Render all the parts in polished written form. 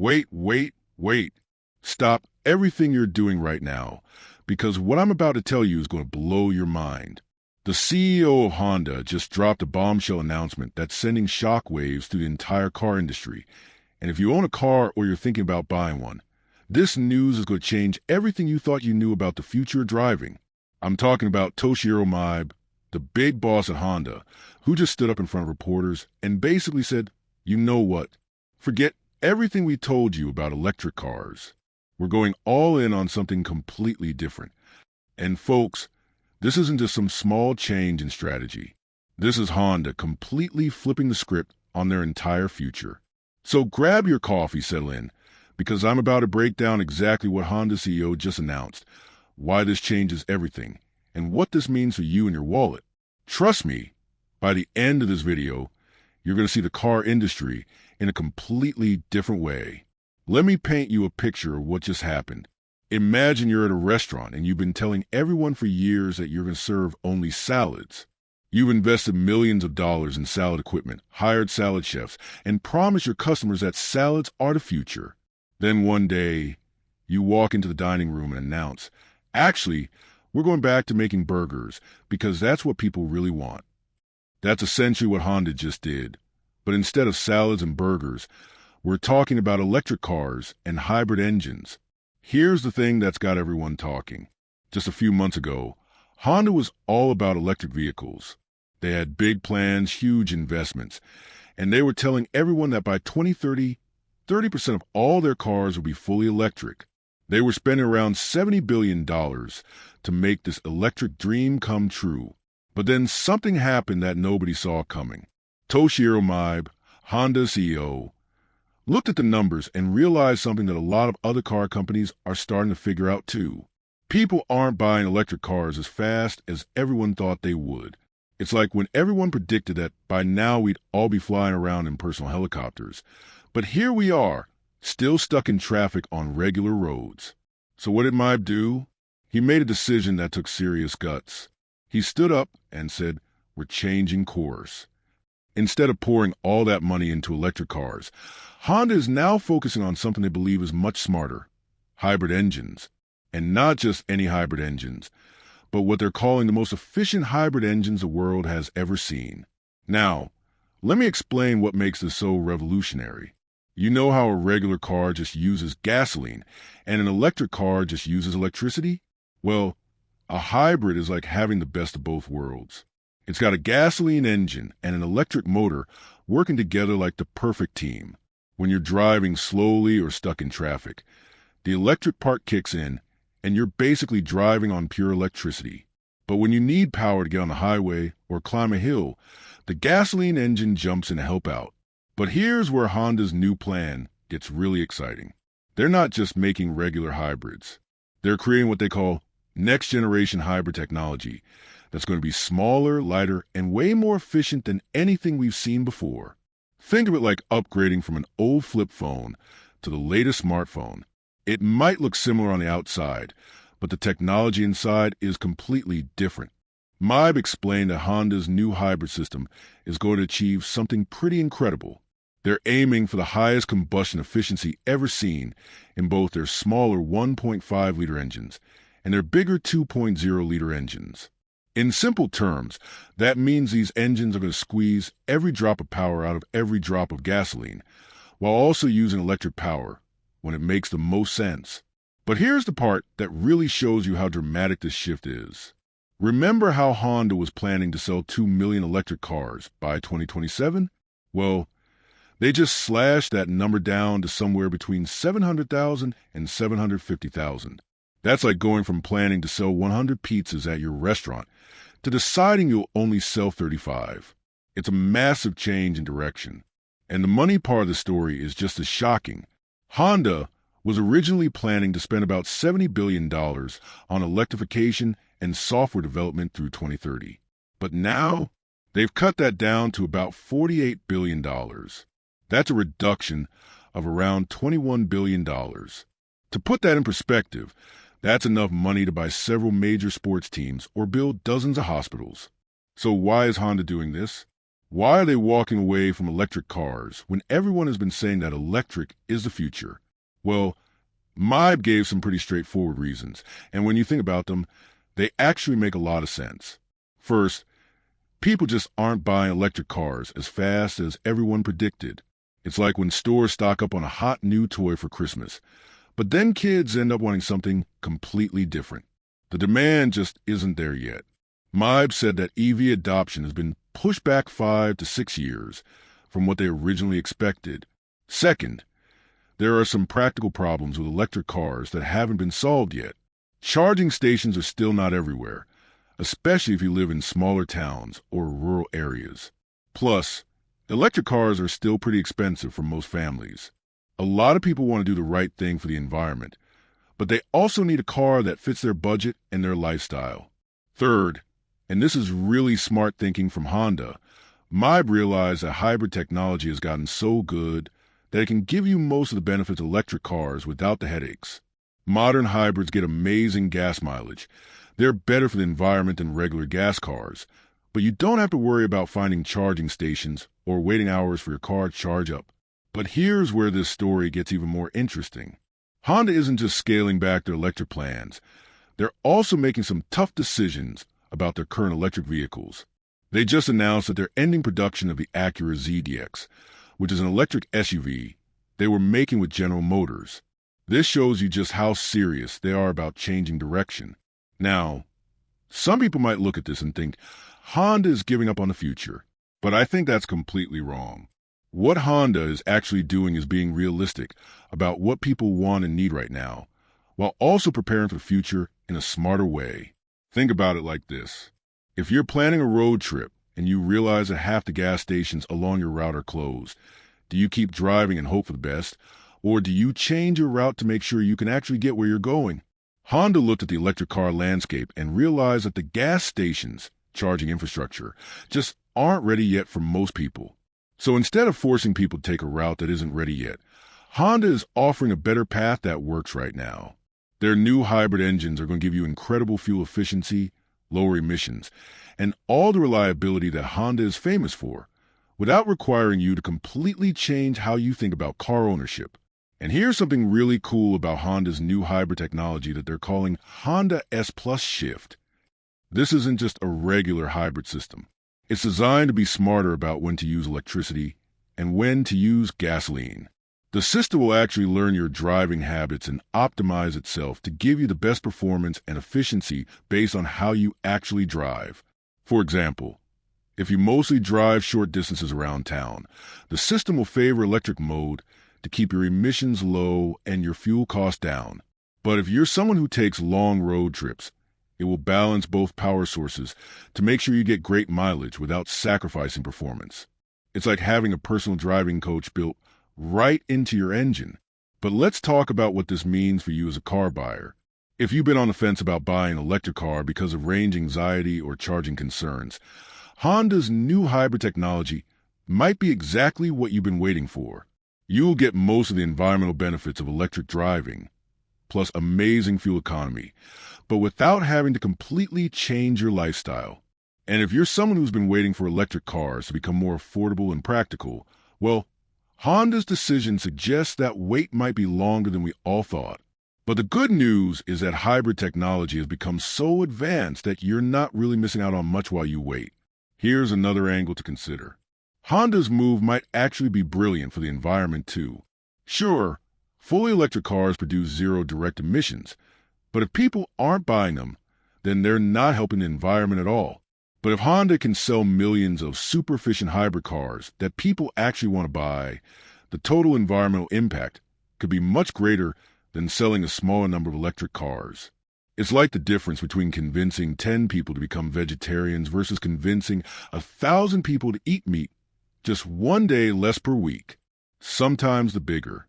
Wait. Stop everything you're doing right now, because what I'm about to tell you is going to blow your mind. The CEO of Honda just dropped a bombshell announcement that's sending shockwaves through the entire car industry. And if you own a car or you're thinking about buying one, this news is going to change everything you thought you knew about the future of driving. I'm talking about Toshihiro Maib, the big boss at Honda, who just stood up in front of reporters and basically said, you know what? Forget everything we told you about electric cars. We're going all in on something completely different. And folks, this isn't just some small change in strategy. This is Honda completely flipping the script on their entire future. So grab your coffee, settle in, because I'm about to break down exactly what Honda CEO just announced, why this changes everything, and what this means for you and your wallet. Trust me, by the end of this video, you're going to see the car industry in a completely different way. Let me paint you a picture of what just happened. Imagine you're at a restaurant and you've been telling everyone for years that you're going to serve only salads. You've invested millions of dollars in salad equipment, hired salad chefs, and promised your customers that salads are the future. Then one day, you walk into the dining room and announce, actually, we're going back to making burgers because that's what people really want. That's essentially what Honda just did. But instead of salads and burgers, we're talking about electric cars and hybrid engines. Here's the thing that's got everyone talking. Just a few months ago, Honda was all about electric vehicles. They had big plans, huge investments, and they were telling everyone that by 2030, 30% of all their cars would be fully electric. They were spending around $70 billion to make this electric dream come true. But then something happened that nobody saw coming. Toshihiro Maib, Honda CEO, looked at the numbers and realized something that a lot of other car companies are starting to figure out too. People aren't buying electric cars as fast as everyone thought they would. It's like when everyone predicted that by now we'd all be flying around in personal helicopters. But here we are, still stuck in traffic on regular roads. So what did Maib do? He made a decision that took serious guts. He stood up and said, we're changing course. Instead of pouring all that money into electric cars, Honda is now focusing on something they believe is much smarter, hybrid engines. And not just any hybrid engines, but what they're calling the most efficient hybrid engines the world has ever seen. Now, let me explain what makes this so revolutionary. You know how a regular car just uses gasoline and an electric car just uses electricity? Well, a hybrid is like having the best of both worlds. It's got a gasoline engine and an electric motor working together like the perfect team. When you're driving slowly or stuck in traffic, the electric part kicks in and you're basically driving on pure electricity. But when you need power to get on the highway or climb a hill, the gasoline engine jumps in to help out. But here's where Honda's new plan gets really exciting. They're not just making regular hybrids. They're creating what they call next-generation hybrid technology that's going to be smaller, lighter, and way more efficient than anything we've seen before. Think of it like upgrading from an old flip phone to the latest smartphone. It might look similar on the outside, but the technology inside is completely different. Maib explained that Honda's new hybrid system is going to achieve something pretty incredible. They're aiming for the highest combustion efficiency ever seen in both their smaller 1.5-liter engines and their bigger 2.0-liter engines. In simple terms, that means these engines are going to squeeze every drop of power out of every drop of gasoline, while also using electric power when it makes the most sense. But here's the part that really shows you how dramatic this shift is. Remember how Honda was planning to sell 2 million electric cars by 2027? Well, they just slashed that number down to somewhere between 700,000 and 750,000. That's like going from planning to sell 100 pizzas at your restaurant to deciding you'll only sell 35. It's a massive change in direction. And the money part of the story is just as shocking. Honda was originally planning to spend about $70 billion on electrification and software development through 2030. But now, they've cut that down to about $48 billion. That's a reduction of around $21 billion. To put that in perspective, that's enough money to buy several major sports teams or build dozens of hospitals. So why is Honda doing this? Why are they walking away from electric cars when everyone has been saying that electric is the future? Well, Mibe gave some pretty straightforward reasons, and when you think about them, they actually make a lot of sense. First, people just aren't buying electric cars as fast as everyone predicted. It's like when stores stock up on a hot new toy for Christmas, but then kids end up wanting something completely different. The demand just isn't there yet. Mibe said that EV adoption has been pushed back 5 to 6 years from what they originally expected. Second, there are some practical problems with electric cars that haven't been solved yet. Charging stations are still not everywhere, especially if you live in smaller towns or rural areas. Plus, electric cars are still pretty expensive for most families. A lot of people want to do the right thing for the environment, but they also need a car that fits their budget and their lifestyle. Third, and this is really smart thinking from Honda, Mibe realized that hybrid technology has gotten so good that it can give you most of the benefits of electric cars without the headaches. Modern hybrids get amazing gas mileage. They're better for the environment than regular gas cars, but you don't have to worry about finding charging stations or waiting hours for your car to charge up. But here's where this story gets even more interesting. Honda isn't just scaling back their electric plans. They're also making some tough decisions about their current electric vehicles. They just announced that they're ending production of the Acura ZDX, which is an electric SUV they were making with General Motors. This shows you just how serious they are about changing direction. Now, some people might look at this and think Honda is giving up on the future, but I think that's completely wrong. What Honda is actually doing is being realistic about what people want and need right now, while also preparing for the future in a smarter way. Think about it like this. If you're planning a road trip and you realize that half the gas stations along your route are closed, do you keep driving and hope for the best, or do you change your route to make sure you can actually get where you're going? Honda looked at the electric car landscape and realized that the gas stations, charging infrastructure, just aren't ready yet for most people. So instead of forcing people to take a route that isn't ready yet, Honda is offering a better path that works right now. Their new hybrid engines are going to give you incredible fuel efficiency, lower emissions, and all the reliability that Honda is famous for, without requiring you to completely change how you think about car ownership. And here's something really cool about Honda's new hybrid technology that they're calling Honda S Plus Shift. This isn't just a regular hybrid system. It's designed to be smarter about when to use electricity and when to use gasoline. The system will actually learn your driving habits and optimize itself to give you the best performance and efficiency based on how you actually drive. For example, if you mostly drive short distances around town, the system will favor electric mode to keep your emissions low and your fuel costs down. But if you're someone who takes long road trips, it will balance both power sources to make sure you get great mileage without sacrificing performance. It's like having a personal driving coach built right into your engine. But let's talk about what this means for you as a car buyer. If you've been on the fence about buying an electric car because of range anxiety or charging concerns, Honda's new hybrid technology might be exactly what you've been waiting for. You'll get most of the environmental benefits of electric driving, plus amazing fuel economy, but without having to completely change your lifestyle. And if you're someone who's been waiting for electric cars to become more affordable and practical, well, Honda's decision suggests that wait might be longer than we all thought. But the good news is that hybrid technology has become so advanced that you're not really missing out on much while you wait. Here's another angle to consider. Honda's move might actually be brilliant for the environment too. Sure, fully electric cars produce zero direct emissions, but if people aren't buying them, then they're not helping the environment at all. But if Honda can sell millions of super efficient hybrid cars that people actually want to buy, the total environmental impact could be much greater than selling a smaller number of electric cars. It's like the difference between convincing 10 people to become vegetarians versus convincing 1,000 people to eat meat just one day less per week. Sometimes the bigger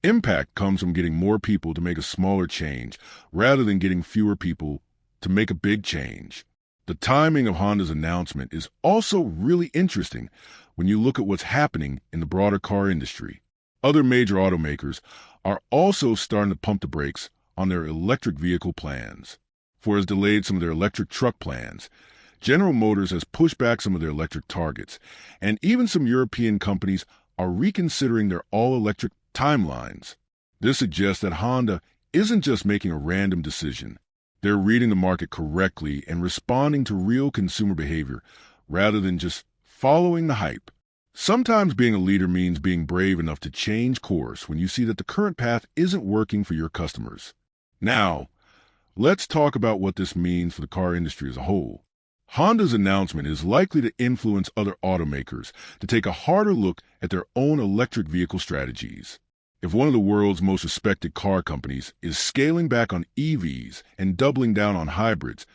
impact comes from getting more people to make a smaller change rather than getting fewer people to make a big change. The timing of Honda's announcement is also really interesting when you look at what's happening in the broader car industry. Other major automakers are also starting to pump the brakes on their electric vehicle plans. Ford has delayed some of their electric truck plans. General Motors has pushed back some of their electric targets, and even some European companies are reconsidering their all-electric timelines. This suggests that Honda isn't just making a random decision. They're reading the market correctly and responding to real consumer behavior rather than just following the hype. Sometimes being a leader means being brave enough to change course when you see that the current path isn't working for your customers. Now, let's talk about what this means for the car industry as a whole. Honda's announcement is likely to influence other automakers to take a harder look at their own electric vehicle strategies. If one of the world's most respected car companies is scaling back on EVs and doubling down on hybrids,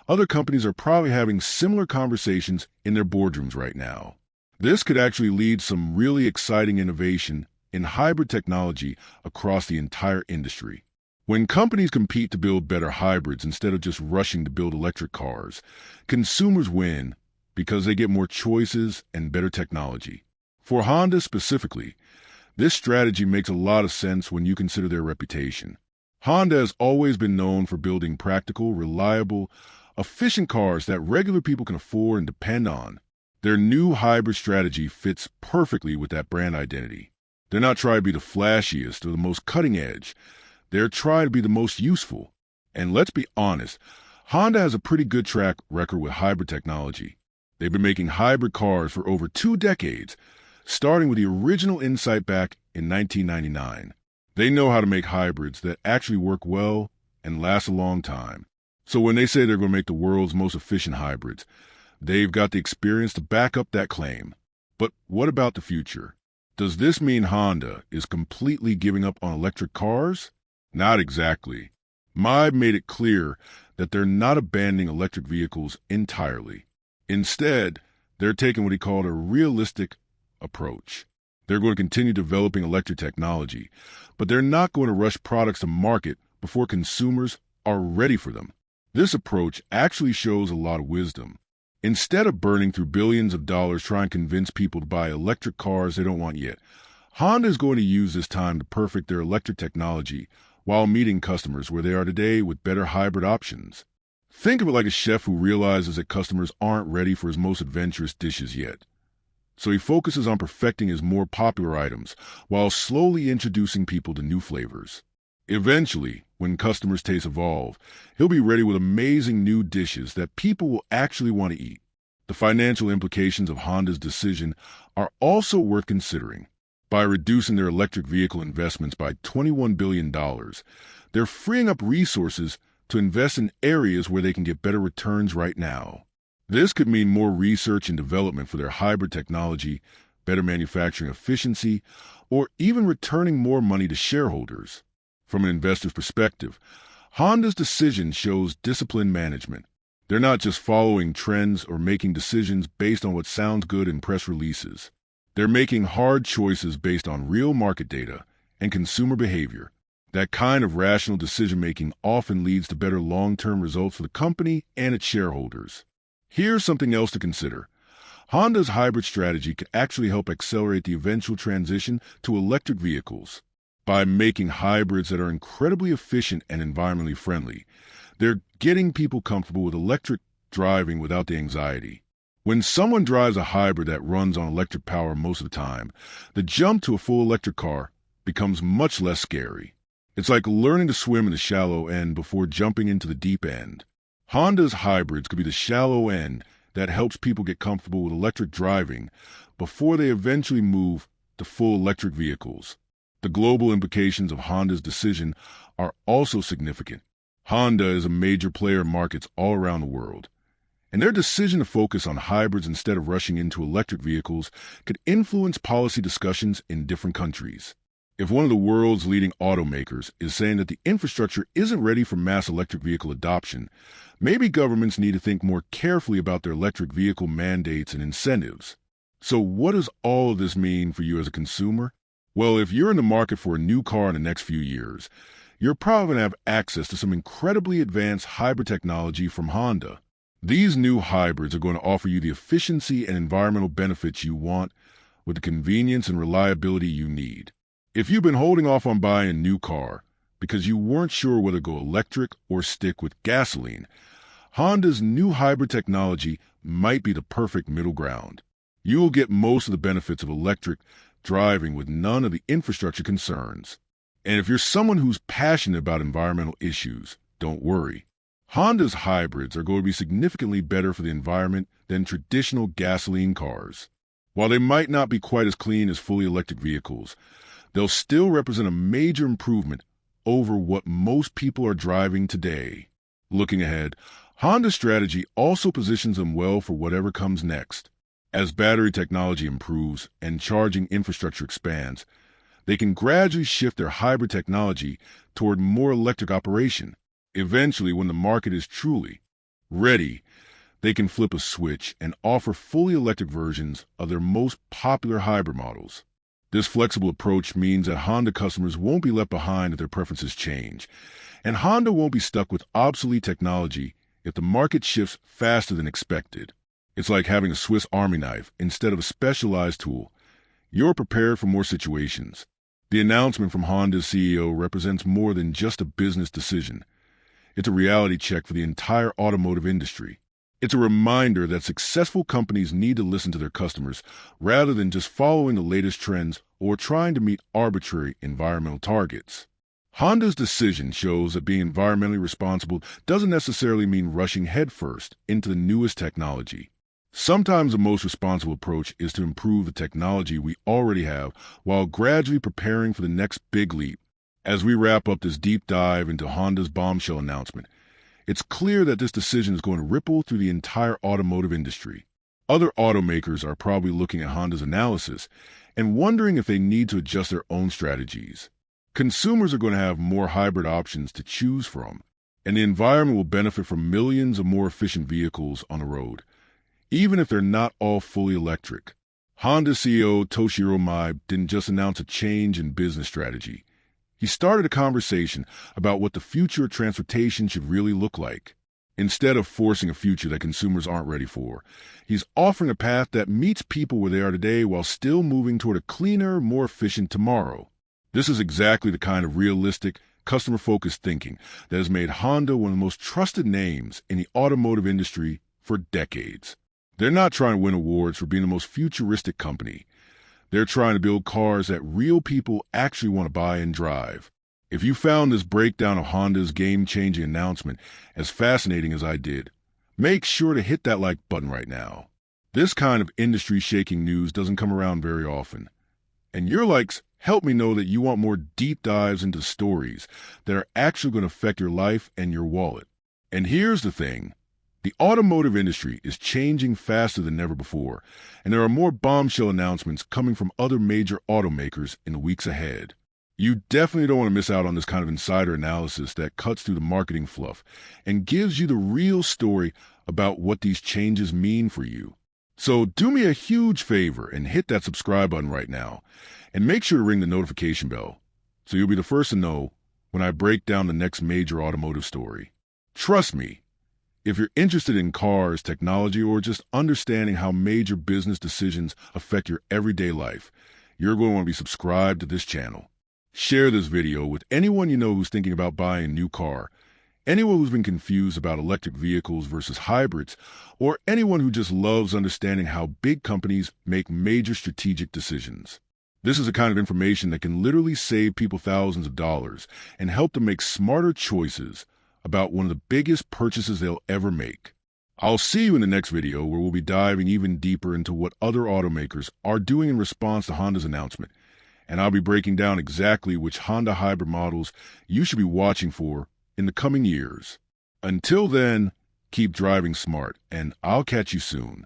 other companies are probably having similar conversations in their boardrooms right now. This could actually lead to some really exciting innovation in hybrid technology across the entire industry. When companies compete to build better hybrids instead of just rushing to build electric cars, consumers win because they get more choices and better technology. For Honda specifically, this strategy makes a lot of sense when you consider their reputation. Honda has always been known for building practical, reliable, efficient cars that regular people can afford and depend on. Their new hybrid strategy fits perfectly with that brand identity. They're not trying to be the flashiest or the most cutting edge. They're trying to be the most useful. And let's be honest, Honda has a pretty good track record with hybrid technology. They've been making hybrid cars for over 2 decades, starting with the original Insight back in 1999. They know how to make hybrids that actually work well and last a long time. So when they say they're going to make the world's most efficient hybrids, they've got the experience to back up that claim. But what about the future? Does this mean Honda is completely giving up on electric cars? Not exactly. MIB made it clear that they're not abandoning electric vehicles entirely. Instead, they're taking what he called a realistic approach. They're going to continue developing electric technology, but they're not going to rush products to market before consumers are ready for them. This approach actually shows a lot of wisdom. Instead of burning through billions of dollars trying to convince people to buy electric cars they don't want yet, Honda is going to use this time to perfect their electric technology while meeting customers where they are today with better hybrid options. Think of it like a chef who realizes that customers aren't ready for his most adventurous dishes yet. So he focuses on perfecting his more popular items while slowly introducing people to new flavors. Eventually, when customers' tastes evolve, he'll be ready with amazing new dishes that people will actually want to eat. The financial implications of Honda's decision are also worth considering. By reducing their electric vehicle investments by $21 billion, they're freeing up resources to invest in areas where they can get better returns right now. This could mean more research and development for their hybrid technology, better manufacturing efficiency, or even returning more money to shareholders. From an investor's perspective, Honda's decision shows disciplined management. They're not just following trends or making decisions based on what sounds good in press releases. They're making hard choices based on real market data and consumer behavior. That kind of rational decision-making often leads to better long-term results for the company and its shareholders. Here's something else to consider. Honda's hybrid strategy could actually help accelerate the eventual transition to electric vehicles. By making hybrids that are incredibly efficient and environmentally friendly, they're getting people comfortable with electric driving without the anxiety. When someone drives a hybrid that runs on electric power most of the time, the jump to a full electric car becomes much less scary. It's like learning to swim in the shallow end before jumping into the deep end. Honda's hybrids could be the shallow end that helps people get comfortable with electric driving before they eventually move to full electric vehicles. The global implications of Honda's decision are also significant. Honda is a major player in markets all around the world, and their decision to focus on hybrids instead of rushing into electric vehicles could influence policy discussions in different countries. If one of the world's leading automakers is saying that the infrastructure isn't ready for mass electric vehicle adoption, maybe governments need to think more carefully about their electric vehicle mandates and incentives. So what does all of this mean for you as a consumer? Well, if you're in the market for a new car in the next few years, you're probably going to have access to some incredibly advanced hybrid technology from Honda. These new hybrids are going to offer you the efficiency and environmental benefits you want with the convenience and reliability you need. If you've been holding off on buying a new car because you weren't sure whether to go electric or stick with gasoline, Honda's new hybrid technology might be the perfect middle ground. You will get most of the benefits of electric driving with none of the infrastructure concerns. And if you're someone who's passionate about environmental issues, don't worry. Honda's hybrids are going to be significantly better for the environment than traditional gasoline cars. While they might not be quite as clean as fully electric vehicles, they'll still represent a major improvement over what most people are driving today. Looking ahead, Honda's strategy also positions them well for whatever comes next. As battery technology improves and charging infrastructure expands, they can gradually shift their hybrid technology toward more electric operation. Eventually, when the market is truly ready, they can flip a switch and offer fully electric versions of their most popular hybrid models. This flexible approach means that Honda customers won't be left behind if their preferences change, and Honda won't be stuck with obsolete technology if the market shifts faster than expected. It's like having a Swiss Army knife instead of a specialized tool. You're prepared for more situations. The announcement from Honda's CEO represents more than just a business decision. It's a reality check for the entire automotive industry. It's a reminder that successful companies need to listen to their customers rather than just following the latest trends or trying to meet arbitrary environmental targets. Honda's decision shows that being environmentally responsible doesn't necessarily mean rushing headfirst into the newest technology. Sometimes the most responsible approach is to improve the technology we already have while gradually preparing for the next big leap. As we wrap up this deep dive into Honda's Bombshell announcement, it's clear that this decision is going to ripple through the entire automotive industry. Other automakers are probably looking at Honda's analysis and wondering if they need to adjust their own strategies. Consumers are going to have more hybrid options to choose from, and the environment will benefit from millions of more efficient vehicles on the road, even if they're not all fully electric. Honda CEO Toshiro Mibe didn't just announce a change in business strategy. He started a conversation about what the future of transportation should really look like. Instead of forcing a future that consumers aren't ready for, he's offering a path that meets people where they are today while still moving toward a cleaner, more efficient tomorrow. This is exactly the kind of realistic, customer-focused thinking that has made Honda one of the most trusted names in the automotive industry for decades. They're not trying to win awards for being the most futuristic company. They're trying to build cars that real people actually want to buy and drive. If you found this breakdown of Honda's game-changing announcement as fascinating as I did, make sure to hit that like button right now. This kind of industry-shaking news doesn't come around very often. And your likes help me know that you want more deep dives into stories that are actually going to affect your life and your wallet. And here's the thing. The automotive industry is changing faster than ever before, and there are more bombshell announcements coming from other major automakers in the weeks ahead. You definitely don't want to miss out on this kind of insider analysis that cuts through the marketing fluff and gives you the real story about what these changes mean for you. So do me a huge favor and hit that subscribe button right now, and make sure to ring the notification bell so you'll be the first to know when I break down the next major automotive story. Trust me, if you're interested in cars, technology, or just understanding how major business decisions affect your everyday life, you're going to want to be subscribed to this channel. Share this video with anyone you know who's thinking about buying a new car, anyone who's been confused about electric vehicles versus hybrids, or anyone who just loves understanding how big companies make major strategic decisions. This is the kind of information that can literally save people thousands of dollars and help them make smarter choices about one of the biggest purchases they'll ever make. I'll see you in the next video where we'll be diving even deeper into what other automakers are doing in response to Honda's announcement, and I'll be breaking down exactly which Honda hybrid models you should be watching for in the coming years. Until then, keep driving smart, and I'll catch you soon.